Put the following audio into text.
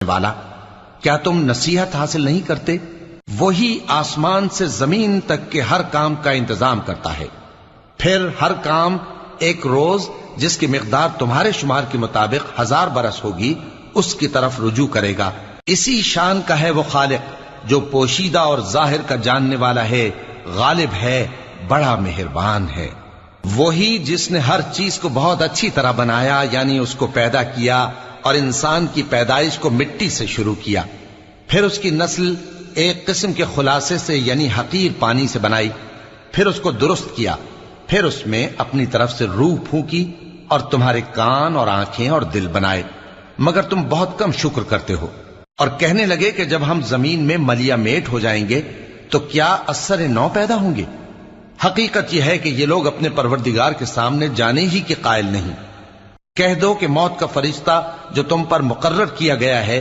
والا، کیا تم نصیحت حاصل نہیں کرتے؟ وہی آسمان سے زمین تک کے ہر کام کا انتظام کرتا ہے، پھر ہر کام ایک روز جس کی مقدار تمہارے شمار کے مطابق 1000 برس ہوگی اس کی طرف رجوع کرے گا۔ اسی شان کا ہے وہ خالق جو پوشیدہ اور ظاہر کا جاننے والا ہے، غالب ہے، بڑا مہربان ہے۔ وہی جس نے ہر چیز کو بہت اچھی طرح بنایا، یعنی اس کو پیدا کیا اور انسان کی پیدائش کو مٹی سے شروع کیا، پھر اس کی نسل ایک قسم کے خلاصے سے یعنی حقیر پانی سے بنائی، پھر اس کو درست کیا، پھر اس میں اپنی طرف سے روح پھونکی اور تمہارے کان اور آنکھیں اور دل بنائے، مگر تم بہت کم شکر کرتے ہو۔ اور کہنے لگے کہ جب ہم زمین میں ملیا میٹ ہو جائیں گے تو کیا اثر نو پیدا ہوں گے؟ حقیقت یہ ہے کہ یہ لوگ اپنے پروردگار کے سامنے جانے ہی کے قائل نہیں۔ کہہ دو کہ موت کا فرشتہ جو تم پر مقرر کیا گیا ہے